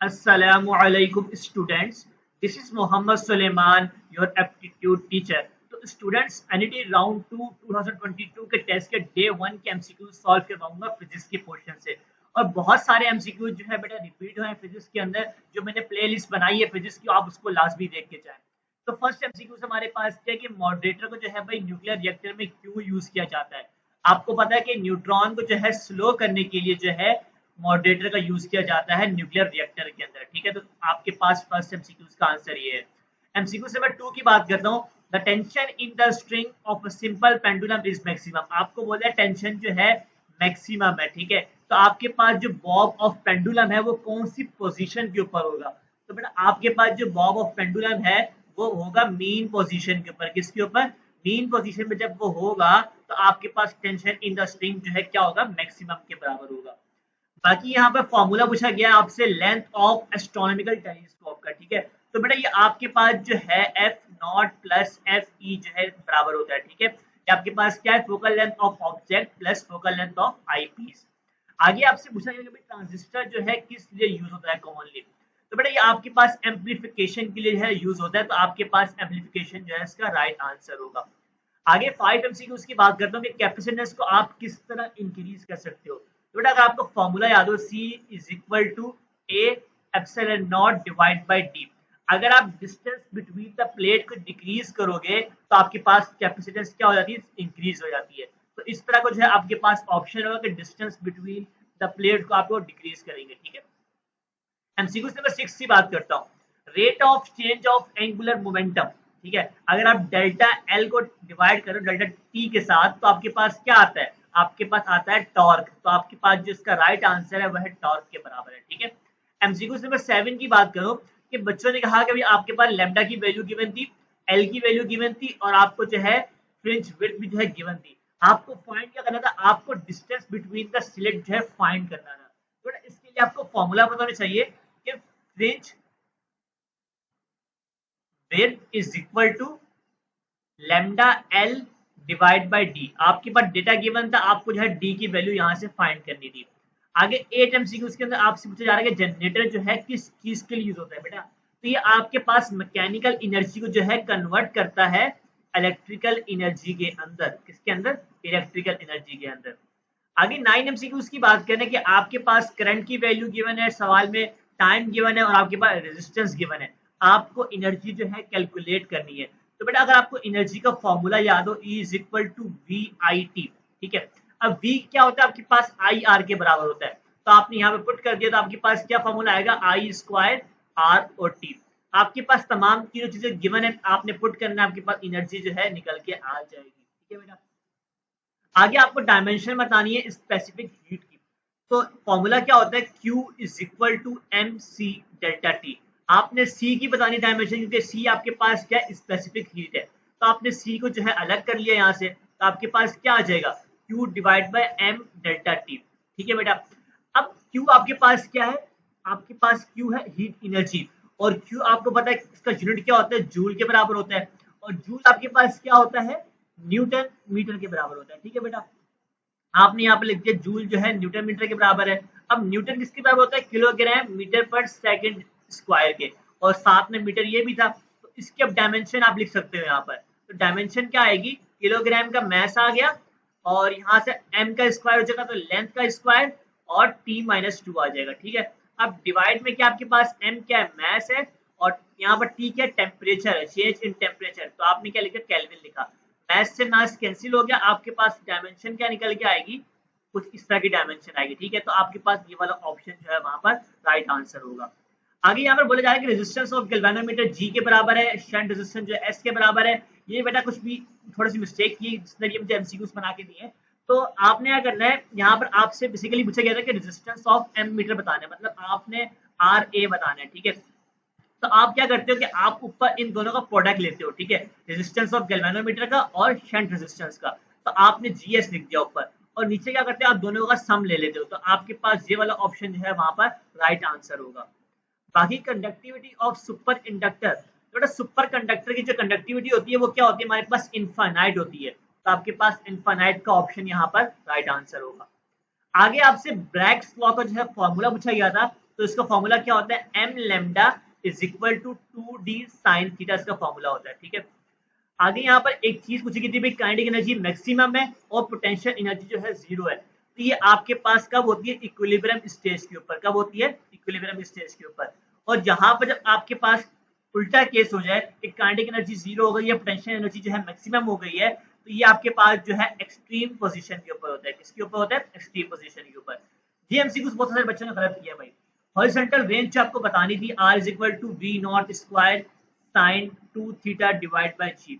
Assalamualaikum students. This is Muhammad Suleiman, your aptitude teacher. तो students NET round 2 2022 के test के day 1 के MCQ solve करवाऊंगा physics के पोर्शन से। और बहुत सारे एमसीक्यू जो है बेटा रिपीट हुए हैं फिजिक्स के अंदर, जो मैंने प्लेलिस्ट बनाई है फिजिक्स की, आप उसको लाजमी देख के जाएं। तो फर्स्ट एमसीक्यू से हमारे पास क्या है कि मॉडरेटर को जो है भाई न्यूक्लियर रिएक्टर में क्यों यूज किया जाता है। आपको पता है कि न्यूट्रॉन को जो है स्लो करने के लिए जो है मॉडरेटर का यूज किया जाता है न्यूक्लियर रिएक्टर के अंदर। ठीक है, तो आपके पास फर्स्ट एमसीक्यू का आंसर ये है। एमसीक्यू नंबर 2 की बात करता हूँ। The tension in the string of a simple pendulum is maximum. आपको बोला है टेंशन जो है मैक्सिमम है। ठीक है, तो आपके पास जो बॉब ऑफ पेंडुलम है वो कौन सी पोजीशन के ऊपर होगा। तो बेटा आपके पास जो बॉब ऑफ पेंडुलम है वो होगा मीन पोजीशन के ऊपर। किसके ऊपर? मीन पोजीशन में जब वो होगा तो आपके पास टेंशन इन द स्ट्रिंग जो है क्या होगा, मैक्सिमम के बराबर होगा। बाकी यहाँ पर फॉर्मूला पूछा गया आपसे लेंथ ऑफ एस्ट्रोनॉमिकल टेलीस्कोप का। ठीक है, तो बेटा ये आपके पास जो है F not plus F E जो है बराबर होता है। ठीक है, ये आपके पास क्या है, focal length of object plus focal length of eyepiece. आगे आपसे पूछा गया कि ट्रांजिस्टर जो है किस लिए यूज होता है कॉमनली। तो बेटा ये आपके पास एम्पलीफिकेशन के लिए है यूज होता है, तो आपके पास एम्पलीफिकेशन जो है इसका राइट आंसर होगा। आगे 5 एमसीक्यू की बात करता हूँ कि कैपेसिटेंस को आप किस तरह इंक्रीज कर सकते हो। तो बेटा अगर आपको फॉर्मूला याद हो, C is equal to A epsilon not divide by D. अगर आप डिस्टेंस बिटवीन द प्लेट को डिक्रीज करोगे तो आपके पास कैपेसिटेंस क्या हो जाती है, इंक्रीज हो जाती है। तो इस तरह को जो है आपके पास ऑप्शन होगा कि डिस्टेंस बिटवीन द प्लेट को आपको डिक्रीज करेंगे। ठीक है, एमसीक्यू नंबर 6 की बात करता हूँ। Rate of change of angular momentum. ठीक है, अगर आप डेल्टा एल को डिवाइड करो डेल्टा टी के साथ तो आपके पास क्या आता है, आपके पास आता है टॉर्क। तो आपके पास जो इसका राइट आंसर है वह टॉर्क के बराबर है। ठीक है, एमसीक्यू नंबर 7 की बात करो कि बच्चों ने कहा कि भाई आपके पास लैम्डा की वैल्यू गिवन थी, एल की वैल्यू गिवन थी और आपको जो है फ्रिंज विड्थ भी जो है गिवन थी। आपको फाइंड क्या करना था, आपको डिस्टेंस बिटवीन द स्लिट जो है फाइंड करना था। तो इसके लिए आपको फॉर्मूला पता होना चाहिए कि fringe width is equal to lambda L divide by D. आपके पास डेटा गिवन था, आपको जो है डी की वैल्यू यहां से फाइंड करनी थी। आगे 8 एमसीक्यू के अंदर आपसे पूछा जा रहा है कि जनरेटर जो है किस चीज के लिए यूज होता है बेटा। तो ये आपके पास मैकेनिकल एनर्जी को जो है कन्वर्ट करता है इलेक्ट्रिकल एनर्जी के अंदर। किसके अंदर? इलेक्ट्रिकल एनर्जी के अंदर। आगे 9 एमसीक्यूज की बात करें कि आपके पास करंट की वैल्यू गिवन है सवाल में, टाइम गिवन है और आपके पास रेजिस्टेंस गिवन है। आपको एनर्जी जो है कैलकुलेट करनी है। तो बेटा अगर आपको एनर्जी का फॉर्मूला याद हो, E is equal to V I T. ठीक है, अब V क्या होता है, आपके पास आई आर के बराबर होता है। तो आपने यहाँ पे पुट कर दिया तो आपके पास क्या फॉर्मूला आएगा, आई स्क्वायर आर और टी। आपके पास तमाम तीनों चीजें गिवन है, आपने पुट करना है, आपके पास एनर्जी जो है निकल के आ जाएगी। ठीक है बेटा, आगे आपको डायमेंशन बतानी है स्पेसिफिक हीट की। तो फॉर्मूला क्या होता है, Q is equal to M C delta T. आपने C की बतानी डायमेंशन, क्योंकि C आपके पास क्या है, स्पेसिफिक हीट है। तो आपने C को जो है अलग कर लिया यहाँ से, तो आपके पास क्या आ जाएगा, Q divide by M delta T. ठीक है बेटा, अब Q आपके पास क्या है, आपके पास Q है हीट एनर्जी, और Q आपको पता है इसका यूनिट क्या होता है, जूल के बराबर होता है। और जूल आपके पास क्या होता है, न्यूटन मीटर के बराबर होता है। ठीक है बेटा, आपने यहाँ पे लिख दिया जूल जो है न्यूटन मीटर के बराबर है। अब न्यूटन किसके बराबर होता है, किलोग्राम मीटर पर सेकंड स्क्वायर के, और साथ में मीटर ये भी था। तो इसकी अब डायमेंशन आप लिख सकते हो यहाँ पर। तो डायमेंशन क्या आएगी, किलोग्राम का मैस आ गया और यहाँ से m का स्क्वायर हो जाएगा तो लेंथ का स्क्वायर और t-2 आ जाएगा। ठीक है, अब डिवाइड में क्या आपके पास m क्या है, मैस है, और यहाँ पर t क्या है, टेम्परेचर है, चेंज इन टेम्परेचर। तो आपने क्या लिखा, केल्विन लिखा। मैस से मैस कैंसिल हो गया, आपके पास डायमेंशन क्या निकल के आएगी, कुछ इस तरह की डायमेंशन आएगी। ठीक है, तो आपके पास ये वाला ऑप्शन जो है वहां पर राइट आंसर होगा। आगे यहाँ पर बोला जा रहा है कि रेजिस्टेंस ऑफ गैल्वेनोमीटर G के बराबर है, शंट रेजिस्टेंस जो है S के बराबर है। ये बेटा कुछ भी थोड़ी सी मिस्टेक की जिसने भी मुझे एमसीक्यूज बना के दिए। तो आपने क्या करना है, यहाँ पर आपसे बेसिकली पूछा गया था कि रेजिस्टेंस ऑफ एम मीटर बताना है, मतलब आपने आर ए बताना है। ठीक है, तो आप क्या करते हो कि आप ऊपर इन दोनों का प्रोडक्ट लेते हो। ठीक है, रेजिस्टेंस ऑफ गैल्वेनोमीटर का और शंट रेजिस्टेंस का। तो आपने जीएस लिख दिया ऊपर, और नीचे क्या करते हो, आप दोनों का सम ले लेते हो। तो आपके पास ये वाला ऑप्शन जो है वहां पर राइट आंसर होगा। बाकी कंडक्टिविटी ऑफ सुपर इंडक्टर, तो सुपर कंडक्टर की जो कंडक्टिविटी होती है वो क्या होती है, हमारे पास इनफाइनाइट होती है। तो आपके पास इनफाइनाइट का ऑप्शन यहाँ पर राइट आंसर होगा। आगे आपसे ब्रैग्स लॉ का जो है फॉर्मूला पूछा गया था तो इसका फॉर्मूला क्या होता है, M lambda is equal to 2d sine theta, इसका फॉर्मूला होता है। ठीक है, आगे यहाँ पर एक चीज पूछी गई थी भाई, काइनेटिक एनर्जी मैक्सिमम है और पोटेंशियल एनर्जी जो है 0 है, तो ये आपके पास कब होती है, इक्विलिब्रियम स्टेज के ऊपर। कब होती है, इक्विलिब्रियम स्टेज के ऊपर। और जहां पर जब आपके पास उल्टा केस हो जाए कि काइनेटिक एनर्जी 0 हो गई है, पोटेंशियल एनर्जी जो है मैक्सिमम हो गई है, तो ये आपके पास जो है एक्सट्रीम पोजीशन के ऊपर होता है। किसके ऊपर होता है, एक्सट्रीम पोजीशन के ऊपर। ये एमसीक्यू बहुत सारे बच्चों ने गलत किया भाई। हॉरिजॉन्टल रेंज जो आपको बतानी थी, r is equal to v not square sine 2 theta divide by g।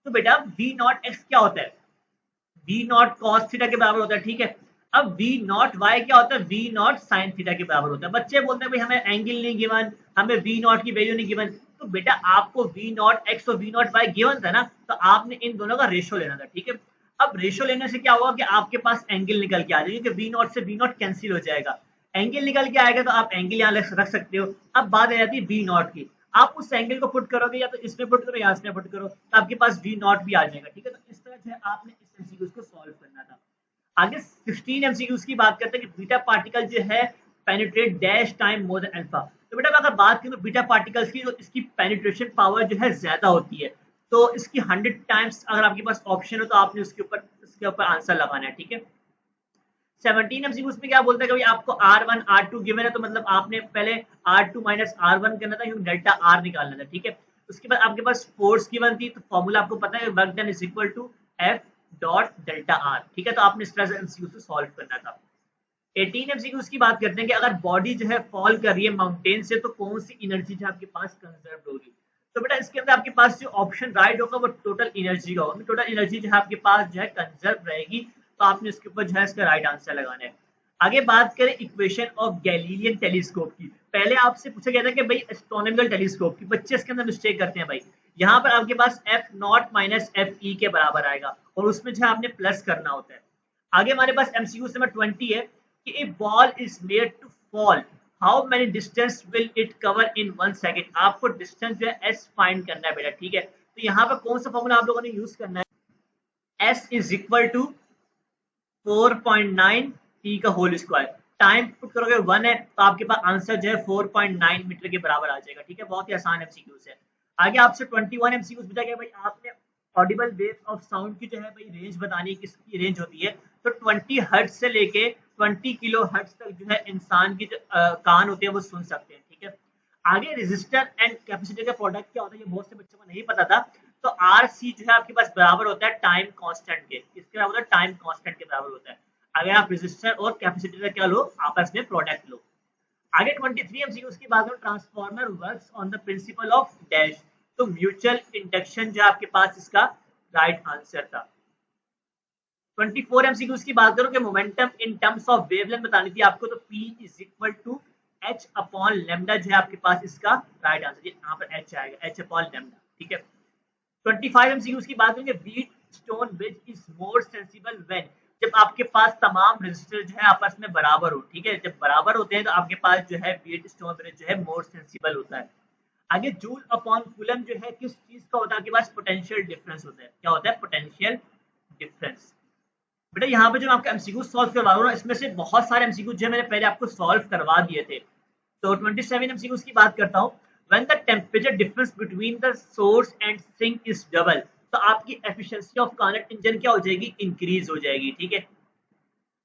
तो बेटा v नॉट x क्या होता है, v नॉट cos थीटा के बराबर होता है। ठीक है, अब v नॉट y क्या होता है, v नॉट sin थीटा के बराबर होता है। बच्चे बोलते हैं भाई हमें एंगल नहीं गिवन, हमें v नॉट की वैल्यू नहीं गिवन। तो बेटा आपको v नॉट x और v नॉट y गिवन था ना, तो आपने इन दोनों का रेशो लेना था। ठीक है, अब रेशो लेने से क्या होगा कि आपके पास एंगल निकल के आ जाएगा, क्योंकि v नॉट से v नॉट कैंसिल हो जाएगा, एंगल निकल के आएगा, तो आप एंगल यहाँ रख सकते हो। अब बात आ जाती है v नॉट की, आप उस एंगल को पुट करोगे या तो इसमें पुट करो या इसमें पुट करो, तो आपके पास v नॉट भी आ जाएगा। ठीक है, तो इस तरह से आपने इस एमसीक्यू को सॉल्व करना था। आगे 16 एमसीक्यूज की बात करते हैं कि बीटा पार्टिकल जो है penetrate dash time more than alpha. तो बेटा अगर बात करें तो बीटा पार्टिकल्स की, तो इसकी पेनिट्रेशन पावर जो है ज्यादा होती है, तो इसकी 100 टाइम्स अगर आपके पास ऑप्शन हो तो आपने उसके ऊपर आंसर लगाना है। ठीक है, 17 एमसीक्यूज में क्या बोलता है कि भाई आपको R1 R2 गिवन है, तो मतलब आपने पहले R2 माइनस R1 करना था, क्योंकि डेल्टा R निकालना था। ठीक है, उसके बाद आपके पास फोर्स गिवन थी, तो फॉर्मूला आपको पता है work done is equal to F dot delta R. ठीक है, तो आपने इस तरह से एमसीक्यू को सॉल्व करना था। 18 एमसीक्यूज की बात करते हैं कि अगर बॉडी जो है फॉल कर रही है माउंटेन से, तो कौन सी एनर्जी जो आपके पास कंजर्व होगी। तो बेटा इसके अंदर आपके पास जो ऑप्शन राइट होगा वो टोटल एनर्जी का होगा। टोटल एनर्जी जो है आपके पास जो है कंजर्व रहेगी, तो आपने इसके ऊपर जो है इसका राइट आंसर लगाना है। आगे बात करें इक्वेशन ऑफ गैलीलियन टेलीस्कोप की। पहले आपसे पूछा गया था कि भाई एस्ट्रोनॉमिकल टेलीस्कोप की, बच्चे इसके अंदर मिस्टेक करते हैं भाई। यहाँ पर आपके पास F naught minus F E के बराबर आएगा, और उसमें जो है आपने प्लस करना होता है। आगे हमारे पास एमसीक्यू नंबर 20 है कि a ball is made to fall, how many distance will it cover in 1 second. आपको डिस्टेंस जो है एस फाइंड करना है बेटा। ठीक है, तो यहाँ पर कौन सा फॉर्मूला आप लोगों ने यूज करना है, S is equal to 4.9 T का होल स्क्वायर। टाइम पुट करोगे 1 है, तो आपके पास आंसर जो है 4.9 मीटर के बराबर आ जाएगा। ठीक है, बहुत ही आसान एमसीक्यू है। आगे आपसे 21 एमसीक्यू पूछा गया भाई, आपने ऑडिबल वेव ऑफ साउंड की जो है भाई रेंज बतानी है, किसकी रेंज होती है। तो 20 हर्ट्ज से लेके 20 किलो हर्ट्ज तक जो है इंसान की जो कान होते हैं वो सुन सकते हैं। ठीक है, आगे रेजिस्टर एंड कैपेसिटर का प्रोडक्ट क्या होता है, ये बहुत से बच्चों को नहीं पता था। तो आर सी जो है आपके पास बराबर होता है टाइम कांस्टेंट के। किसके बराबर होता है, टाइम कांस्टेंट के बराबर होता है। अगर आप रेजिस्टर और कैपेसिटर का क्या लो, आपस में प्रोडक्ट लो। आगे 23 एमसीक्यू की बात करें, transformer works on the principle of dash. तो म्यूचुअल इंडक्शन जो आपके पास इसका राइट आंसर था। 24 एमसीक्यू की बात करो कि momentum in terms of wavelength बतानी थी आपको, तो P is equal to h upon lambda जो है आपके पास इसका राइट आंसर। यहाँ पर h आएगा, h अपॉन लेमडा। ठीक है, 25 एमसीक्यू की बात करेंगे, Wheatstone bridge is more sensible when, जब आपके पास तमाम रेजिस्टर जो है आपस में बराबर हो। ठीक है, जब बराबर होते हैं तो आपके पास जो है बीट स्टोन ब्रिज जो है मोर सेंसिबल होता है। आगे जूल अपॉन कूलम जो है किस चीज का होता है, आपके पास पोटेंशियल डिफरेंस होता है। क्या होता है, पोटेंशियल डिफरेंस। बेटा यहाँ पे जो मैं आपका एमसीक्यू सॉल्व करवा रहा हूँ, इसमें से बहुत सारे एमसीक्यू जो मैंने पहले आपको सॉल्व करवा दिए थे। तो 27 एमसीक्यू की बात करता हूँ, when the temperature difference between the source and sink is double, तो आपकी एफिशिएंसी ऑफ कार्नेट इंजन क्या हो जाएगी, इंक्रीज हो जाएगी। ठीक है,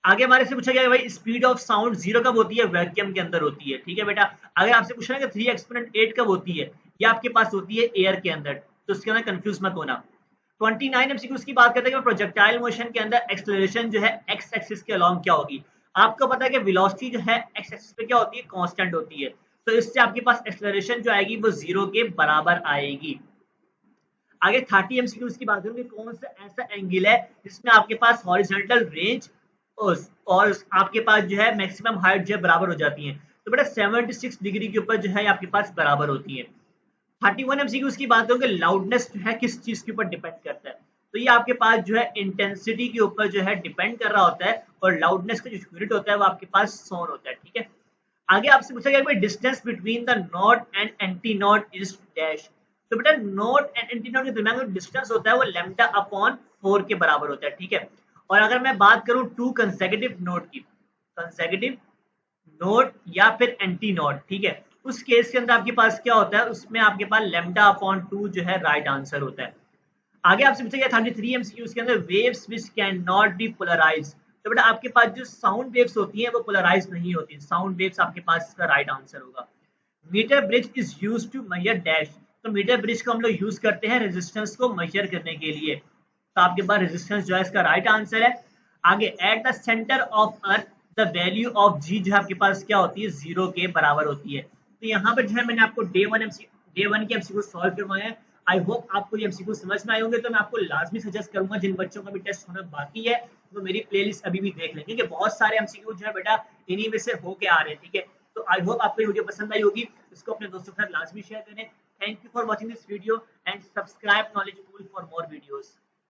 आगे हमारे से पूछा गया भाई स्पीड ऑफ साउंड 0 कब होती है, वैक्यूम के अंदर होती है। ठीक है बेटा, अगर आपसे पूछा है कि 3 एक्सपोनेंट 8 कब होती है, ये आपके पास होती है एयर के अंदर, तो उसके अंदर कंफ्यूज मत होना। 29 एमसीक्यूज की बात करते हैं कि प्रोजेक्टाइल मोशन के अंदर एक्सेलरेशन जो है एक्स एक्सिस के अलोंग क्या होगी। आपको पता है कि वेलोसिटी जो है एक्स एक्सिस पे क्या होती है, कांस्टेंट होती है, तो इससे आपके पास एक्सेलरेशन जो आएगी वो 0 के बराबर आएगी। आगे 30 एमसीक्यूज की बात करूंगी, कौन सा ऐसा एंगल है जिसमें आपके पास हॉरिजॉन्टल रेंज और आपके पास जो है मैक्सिमम हाइट जो है बराबर हो जाती है। तो बेटा 76 डिग्री के ऊपर जो है आपके पास बराबर होती है। 31 एमसीक्यूज की बात करूं कि लाउडनेस जो है किस चीज के ऊपर डिपेंड करता है, तो ये आपके पास जो है इंटेंसिटी के ऊपर जो है डिपेंड कर रहा होता है, और लाउडनेस का जो यूनिट होता है वो आपके पास सोन होता है। ठीक है, आगे आपसे पूछा गया distance between the node and anti node is dash. तो बेटा नोड एंड एंटी नोड के दरमियान जो डिस्टेंस होता है वो लैम्डा अपॉन 4 के बराबर होता है। ठीक है, और अगर मैं बात करूं टू कंसेक्यूटिव नोड की, कंसेक्यूटिव नोड या फिर एंटी नोड, ठीक है। उस केस के अंदर आपके पास क्या होता है, उसमें आपके पास लैम्डा अपॉन 2 जो है राइट आंसर होता है। आगे आपसे पूछा गया 33 एमसीक्यूज के अंदर waves which can not be polarised. तो बेटा आपके पास जो साउंड वेव्स होती हैं वो पोलराइज नहीं होती, साउंड वेव्स आपके पास इसका राइट आंसर होगा। Metre bridge is used to measure dash. तो मीटर ब्रिज को हम लोग यूज करते हैं रेजिस्टेंस को मेजर करने के लिए, तो आपके पास रेजिस्टेंस जो है इसका राइट आंसर है। आगे at the centre of earth the value of G जो है आपके पास क्या होती है, 0 के बराबर होती है। तो यहाँ पर जो है मैंने आपको डे वन के एमसीक्यू सॉल्व करवाए हैं। आई होप आपको ये एमसीक्यू समझ में आए होंगे। तो मैं आपको लाजमी सजेस्ट करूंगा जिन बच्चों का भी टेस्ट होना बाकी है वो मेरी प्लेलिस्ट अभी भी देख लें, क्योंकि बहुत सारे एमसीक्यू जो है बेटा इन्हीं में से होके आ रहे हैं, ठीक है। तो आई होप आपको ये वीडियो पसंद आई होगी, इसको अपने दोस्तों के साथ लाजमी शेयर करें। Thank you for watching this video and subscribe knowledge pool for more videos.